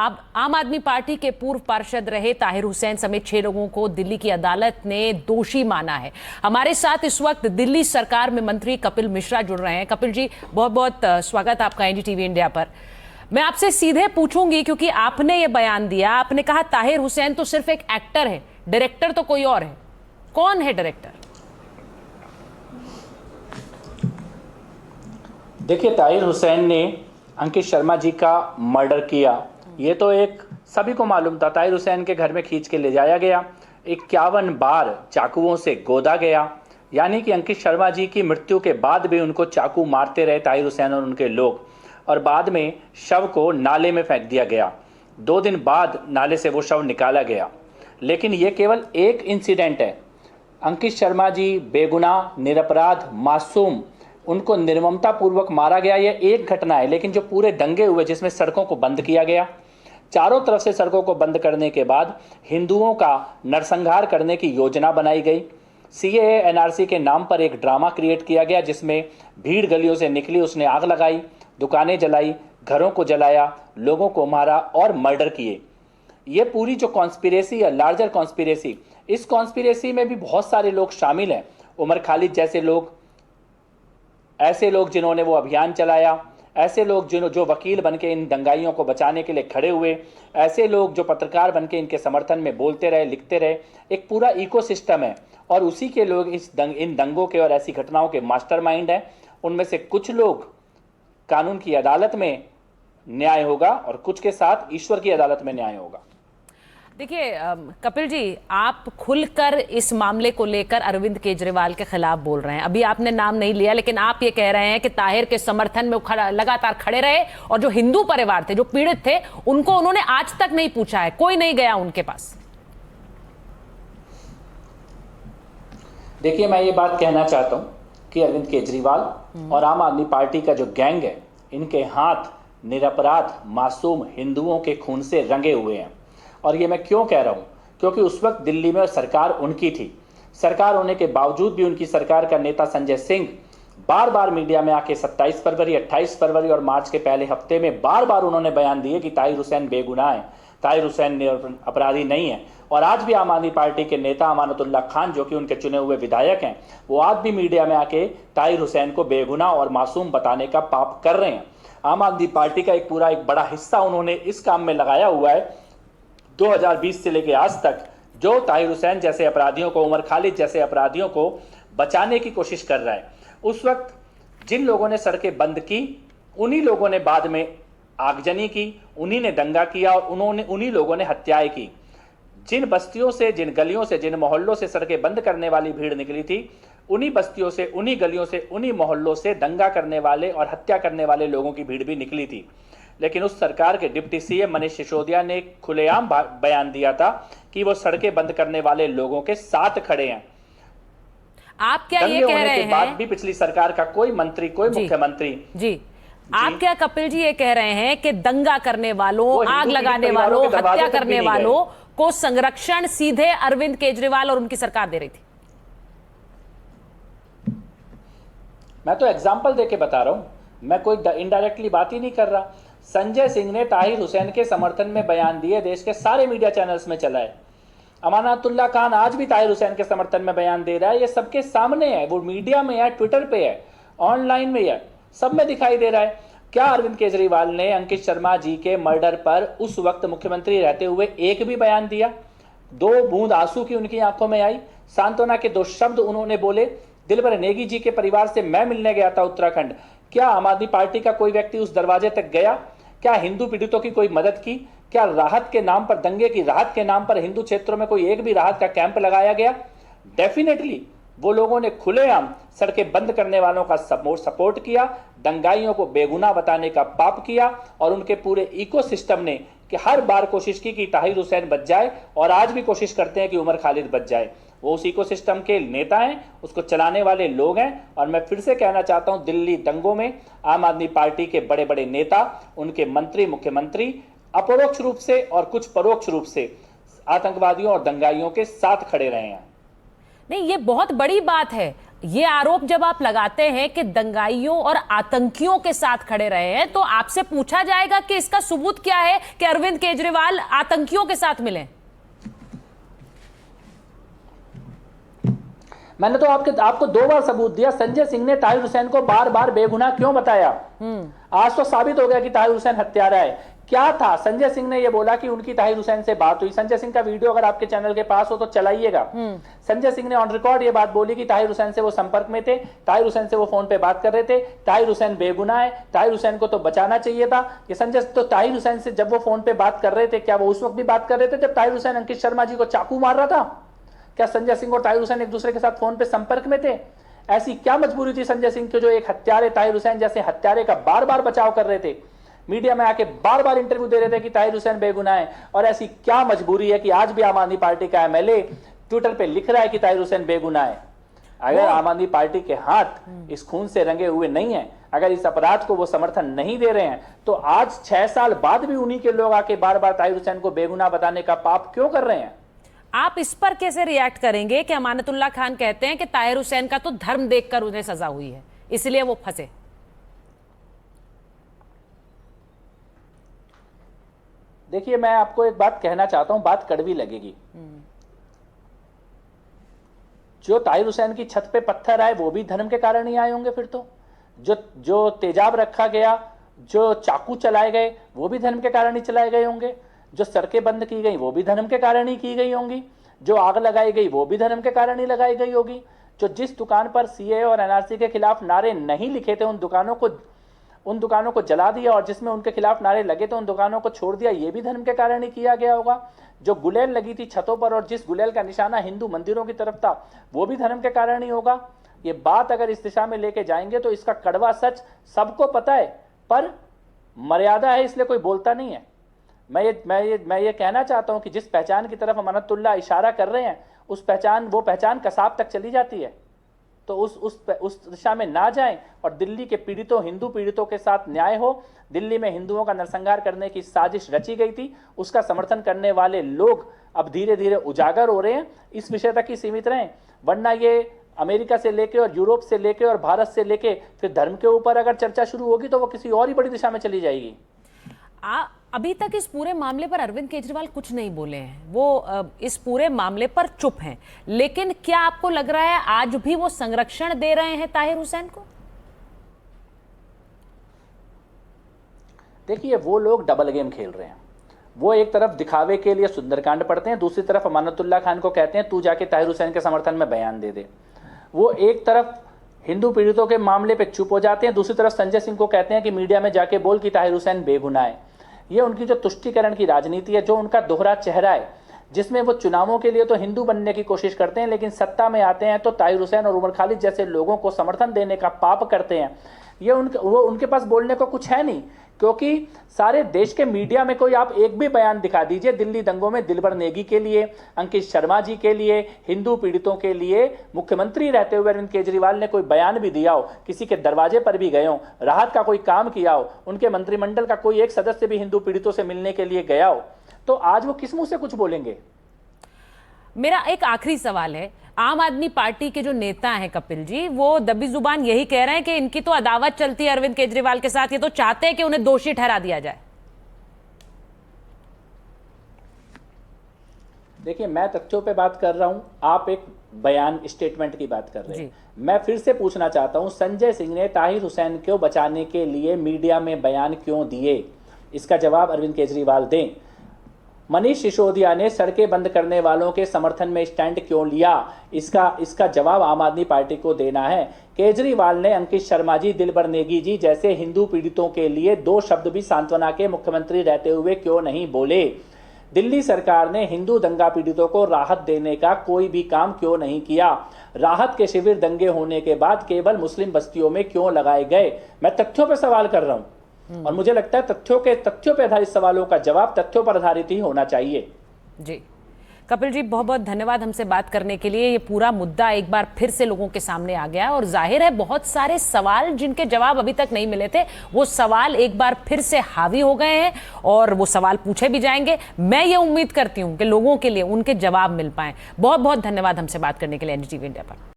अब आम आदमी पार्टी के पूर्व पार्षद रहे ताहिर हुसैन समेत 6 लोगों को दिल्ली की अदालत ने दोषी माना है। हमारे साथ इस वक्त दिल्ली सरकार में मंत्री कपिल मिश्रा जुड़ रहे हैं। कपिल जी, बहुत बहुत स्वागत आपका एनडीटीवी इंडिया पर। मैं आपसे सीधे पूछूंगी क्योंकि आपने ये बयान दिया, आपने कहा ताहिर हुसैन तो सिर्फ एक एक्टर है, डायरेक्टर तो कोई और है। कौन है डायरेक्टर? देखिए, ताहिर हुसैन ने अंकित शर्मा जी का मर्डर किया, ये तो एक सभी को मालूम था। ताहिर हुसैन के घर में खींच के ले जाया गया, 51 बार चाकुओं से गोदा गया, यानी कि अंकित शर्मा जी की मृत्यु के बाद भी उनको चाकू मारते रहे ताहिर हुसैन और उनके लोग, और बाद में शव को नाले में फेंक दिया गया। 2 दिन बाद नाले से वो शव निकाला गया। लेकिन ये केवल एक इंसिडेंट है। अंकित शर्मा जी बेगुनाह, निरपराध, मासूम, उनको निर्ममता पूर्वक मारा गया, यह एक घटना है। लेकिन जो पूरे दंगे हुए जिसमें सड़कों को बंद किया गया, चारों तरफ से सड़कों को बंद करने के बाद हिंदुओं का नरसंहार करने की योजना बनाई गई। सीएए एनआरसी के नाम पर एक ड्रामा क्रिएट किया गया जिसमें भीड़ गलियों से निकली, उसने आग लगाई, दुकानें जलाई, घरों को जलाया, लोगों को मारा और मर्डर किए। ये पूरी जो कॉन्स्पिरेसी है, लार्जर कॉन्स्पिरेसी, इस कॉन्स्पिरेसी में भी बहुत सारे लोग शामिल हैं। उमर खालिद जैसे लोग, ऐसे लोग जिन्होंने वो अभियान चलाया, ऐसे लोग जो वकील बनके इन दंगाइयों को बचाने के लिए खड़े हुए, ऐसे लोग जो पत्रकार बनके इनके समर्थन में बोलते रहे, लिखते रहे, एक पूरा इकोसिस्टम है। और उसी के लोग इन दंगों के और ऐसी घटनाओं के मास्टरमाइंड हैं। उनमें से कुछ लोग कानून की अदालत में न्याय होगा और कुछ के साथ ईश्वर की अदालत में न्याय होगा। देखिए कपिल जी, आप खुलकर इस मामले को लेकर अरविंद केजरीवाल के खिलाफ बोल रहे हैं। अभी आपने नाम नहीं लिया, लेकिन आप ये कह रहे हैं कि ताहिर के समर्थन में लगातार खड़े रहे और जो हिंदू परिवार थे, जो पीड़ित थे, उनको उन्होंने आज तक नहीं पूछा है, कोई नहीं गया उनके पास। देखिए, मैं ये बात कहना चाहता हूं कि अरविंद केजरीवाल और आम आदमी पार्टी का जो गैंग है, इनके हाथ निरपराध मासूम हिंदुओं के खून से रंगे हुए हैं। और ये मैं क्यों कह रहा हूं? क्योंकि उस वक्त दिल्ली में सरकार उनकी थी। सरकार होने के बावजूद भी उनकी सरकार का नेता संजय सिंह बार बार मीडिया में आके 27 फरवरी, 28 फरवरी और मार्च के पहले हफ्ते में बार बार उन्होंने बयान दिए कि ताहिर हुसैन बेगुनाह है, ताहिर हुसैन अपराधी नहीं है। और आज भी आम आदमी पार्टी के नेता अमानतुल्लाह खान, जो कि उनके चुने हुए विधायक हैं, वो आज भी मीडिया में आके ताहिर हुसैन को बेगुनाह और मासूम बताने का पाप कर रहे हैं। आम आदमी पार्टी का एक बड़ा हिस्सा उन्होंने इस काम में लगाया हुआ है 2020 से लेकर आज तक, जो ताहिर हुसैन जैसे अपराधियों को, उमर खालिद जैसे अपराधियों को बचाने की कोशिश कर रहा है। उस वक्त जिन लोगों ने सड़कें बंद की, उन्हीं लोगों ने बाद में आगजनी की, उन्हीं ने दंगा किया और उन्हीं लोगों ने हत्याएं की। जिन बस्तियों से, जिन गलियों से, जिन मोहल्लों से सड़कें बंद करने वाली भीड़ निकली थी, उन्हीं बस्तियों से, उन्हीं गलियों से, उन्हीं मोहल्लों से दंगा करने वाले और हत्या करने वाले लोगों की भीड़ भी निकली थी। लेकिन उस सरकार के डिप्टी सीएम मनीष सिसोदिया ने खुलेआम बयान दिया था कि वो सड़कें बंद करने वाले लोगों के साथ खड़े हैं। आप क्या ये कह रहे हैं? बाद भी पिछली सरकार का कोई मंत्री, कोई मुख्यमंत्री जी, आप क्या कपिल जी ये कह रहे हैं कि दंगा करने वालों, आग लगाने वालों, हत्या करने वालों को संरक्षण सीधे अरविंद केजरीवाल और उनकी सरकार दे रही थी? मैं तो एग्जाम्पल देके बता रहा हूं, मैं कोई इनडायरेक्टली बात ही नहीं कर रहा। संजय सिंह ने ताहिर हुसैन के समर्थन में बयान दिए, देश के सारे मीडिया चैनल्स में चला है। अमानतुल्लाह खान आज भी ताहिर हुसैन के समर्थन में बयान दे रहा है, ये सबके सामने है, वो मीडिया में है, ट्विटर पे है, ऑनलाइन में है, सब में दिखाई दे रहा है। क्या अरविंद केजरीवाल ने अंकित शर्मा जी के मर्डर पर उस वक्त मुख्यमंत्री रहते हुए एक भी बयान दिया? 2 बूंद आंसू की उनकी आंखों में आई? सांत्वना के 2 शब्द उन्होंने बोले? दिलबर नेगी जी के परिवार से मैं मिलने गया था उत्तराखंड, क्या आम आदमी पार्टी का कोई व्यक्ति उस दरवाजे तक गया? क्या हिंदू पीड़ितों की कोई मदद की? क्या राहत के नाम पर, दंगे की राहत के नाम पर हिंदू क्षेत्रों में कोई एक भी राहत का कैंप लगाया गया? डेफिनेटली वो लोगों ने खुलेआम सड़कें बंद करने वालों का सपोर्ट किया, दंगाइयों को बेगुनाह बताने का पाप किया, और उनके पूरे इकोसिस्टम ने कि हर बार कोशिश की कि ताहिर हुसैन बच जाए, और आज भी कोशिश करते हैं कि उमर खालिद बच जाए। वो उस इकोसिस्टम के नेता हैं, उसको चलाने वाले लोग हैं। और मैं फिर से कहना चाहता हूं, दिल्ली दंगों में आम आदमी पार्टी के बड़े बड़े नेता, उनके मंत्री, मुख्यमंत्री अपरोक्ष रूप से और कुछ परोक्ष रूप से आतंकवादियों और दंगाइयों के साथ खड़े रहे हैं। नहीं, ये बहुत बड़ी बात है। ये आरोप जब आप लगाते हैं कि दंगाइयों और आतंकियों के साथ खड़े रहे हैं, तो आपसे पूछा जाएगा कि इसका सबूत क्या है कि अरविंद केजरीवाल आतंकियों के साथ मिले? मैंने तो आपको 2 बार सबूत दिया। संजय सिंह ने ताहिर हुसैन को बार बार बेगुनाह क्यों बताया? आज तो साबित हो गया कि ताहिर हुसैन हत्यारा है। क्या था? संजय सिंह ने यह बोला कि उनकी ताहिर हुसैन से बात हुई। संजय सिंह का वीडियो अगर आपके चैनल के पास हो तो चलाइएगा। संजय सिंह ने ऑन रिकॉर्ड ये बात बोली कि ताहिर हुसैन से वो संपर्क में थे, ताहिर हुसैन से वो फोन पे बात कर रहे थे, ताहिर हुसैन बेगुनाह है, ताहिर हुसैन को तो बचाना चाहिए था। ये संजय तो ताहिर हुसैन से जब वो फोन पे बात कर रहे थे, क्या वो उस वक्त भी बात कर रहे थे जब ताहिर हुसैन अंकित शर्मा जी को चाकू मार रहा था? क्या संजय सिंह और ताहिर हुसैन एक दूसरे के साथ फोन पे संपर्क में थे? ऐसी क्या मजबूरी थी संजय सिंह के, जो एक हत्यारे ताहिर हुसैन जैसे हत्यारे का बार बार बचाव कर रहे थे, मीडिया में आके बार बार इंटरव्यू दे रहे थे कि ताहिर हुसैन बेगुनाह है? और ऐसी क्या मजबूरी है कि आज भी आम आदमी पार्टी का एमएलए ट्विटर पे लिख रहा है कि ताहिर हुसैन बेगुनाह है? अगर आम आदमी पार्टी के हाथ इस खून से रंगे हुए नहीं है, अगर इस अपराध को वो समर्थन नहीं दे रहे हैं, तो आज 6 साल बाद भी उन्हीं के लोग आके बार बार ताहिर हुसैन को बेगुनाह बताने का पाप क्यों कर रहे हैं? आप इस पर कैसे रिएक्ट करेंगे कि अमानतुल्लाह खान कहते हैं कि ताहिर हुसैन का तो धर्म देखकर उन्हें सजा हुई है, इसलिए वो फंसे? देखिए, मैं आपको एक बात कहना चाहता हूं, बात कड़वी लगेगी। जो ताहिर हुसैन की छत पे पत्थर आए वो भी धर्म के कारण ही आए होंगे। फिर तो जो तेजाब रखा गया, जो चाकू चलाए गए, वो भी धर्म के कारण ही चलाए गए होंगे। जो सड़कें बंद की गई वो भी धर्म के कारण ही की गई होंगी। जो आग लगाई गई वो भी धर्म के कारण ही लगाई गई होगी। जो जिस दुकान पर सीए और एनआरसी के खिलाफ नारे नहीं लिखे थे, उन दुकानों को जला दिया, और जिसमें उनके खिलाफ नारे लगे थे उन दुकानों को छोड़ दिया, ये भी धर्म के कारण ही किया गया होगा। जो गुलेल लगी थी छतों पर और जिस गुलेल का निशाना हिंदू मंदिरों की तरफ था, वो भी धर्म के कारण ही होगा। ये बात अगर इस दिशा में लेके जाएंगे तो इसका कड़वा सच सबको पता है, पर मर्यादा है इसलिए कोई बोलता नहीं है। मैं ये कहना चाहता हूं कि जिस पहचान की तरफ अमानतुल्लाह इशारा कर रहे हैं, वो पहचान कसाब तक चली जाती है। तो उस दिशा में ना जाएं और दिल्ली के हिंदू पीड़ितों के साथ न्याय हो। दिल्ली में हिंदुओं का नरसंहार करने की साजिश रची गई थी, उसका समर्थन करने वाले लोग अब धीरे धीरे उजागर हो रहे हैं। इस विषय तक ही सीमित रहें, वरना ये अमेरिका से लेके और यूरोप से लेके और भारत से लेके फिर धर्म के ऊपर अगर चर्चा शुरू होगी तो वो किसी और ही बड़ी दिशा में चली जाएगी। अभी तक इस पूरे मामले पर अरविंद केजरीवाल कुछ नहीं बोले हैं, वो इस पूरे मामले पर चुप हैं। लेकिन क्या आपको लग रहा है आज भी वो संरक्षण दे रहे हैं ताहिर हुसैन को? देखिए, वो लोग डबल गेम खेल रहे हैं। वो एक तरफ दिखावे के लिए सुंदरकांड पढ़ते हैं, दूसरी तरफ अमानतुल्लाह खान को कहते हैं तू जाके ताहिर हुसैन के समर्थन में बयान दे दे। वो एक तरफ हिंदू पीड़ितों के मामले पे चुप हो जाते हैं, दूसरी तरफ संजय सिंह को कहते हैं कि मीडिया में जाके बोल कि ताहिर हुसैन बेगुनाह है। ये उनकी जो तुष्टीकरण की राजनीति है, जो उनका दोहरा चेहरा है, जिसमें वो चुनावों के लिए तो हिंदू बनने की कोशिश करते हैं, लेकिन सत्ता में आते हैं तो ताहिर हुसैन और उमर खालिद जैसे लोगों को समर्थन देने का पाप करते हैं। ये उनके पास बोलने को कुछ है नहीं, क्योंकि सारे देश के मीडिया में कोई आप एक भी बयान दिखा दीजिए दिल्ली दंगों में दिलबर नेगी के लिए, अंकित शर्मा जी के लिए, हिंदू पीड़ितों के लिए मुख्यमंत्री रहते हुए अरविंद केजरीवाल ने कोई बयान भी दिया हो, किसी के दरवाजे पर भी गए हो, राहत का कोई काम किया हो, उनके मंत्रिमंडल का कोई एक सदस्य भी हिंदू पीड़ितों से मिलने के लिए गया हो, तो आज वो किस मुंह से कुछ बोलेंगे? मेरा एक आखिरी सवाल है, आम आदमी पार्टी के जो नेता हैं कपिल जी, वो दबी जुबान यही कह रहे हैं कि इनकी तो अदावत चलती है अरविंद केजरीवाल के साथ, ये तो चाहते हैं कि उन्हें दोषी ठहरा दिया जाए। देखिए, मैं तथ्यों पे बात कर रहा हूं, आप एक बयान स्टेटमेंट की बात कर रहे हैं। मैं फिर से पूछना चाहता हूं, संजय सिंह ने ताहिर हुसैन को बचाने के लिए मीडिया में बयान क्यों दिए? इसका जवाब अरविंद केजरीवाल दें। मनीष सिसोदिया ने सड़कें बंद करने वालों के समर्थन में स्टैंड क्यों लिया? इसका जवाब आम आदमी पार्टी को देना है। केजरीवाल ने अंकित शर्मा जी, दिलबर नेगी जी जैसे हिंदू पीड़ितों के लिए 2 शब्द भी सांत्वना के मुख्यमंत्री रहते हुए क्यों नहीं बोले? दिल्ली सरकार ने हिंदू दंगा पीड़ितों को राहत देने का कोई भी काम क्यों नहीं किया? राहत के शिविर दंगे होने के बाद केवल मुस्लिम बस्तियों में क्यों लगाए गए? मैं तथ्यों पर सवाल कर रहा हूं, और मुझे लगता है तथ्यों पर आधारित सवालों का जवाब तथ्यों पर आधारित ही होना चाहिए। जी कपिल जी, बहुत बहुत धन्यवाद हमसे बात करने के लिए। ये पूरा मुद्दा एक बार फिर से लोगों के सामने आ गया और जाहिर है बहुत सारे सवाल जिनके जवाब अभी तक नहीं मिले थे, वो सवाल एक बार फिर से हावी हो गए हैं और वो सवाल पूछे भी जाएंगे। मैं ये उम्मीद करती हूँ कि लोगों के लिए उनके जवाब मिल पाए। बहुत बहुत धन्यवाद हमसे बात करने के लिए एनडीटीवी इंडिया पर।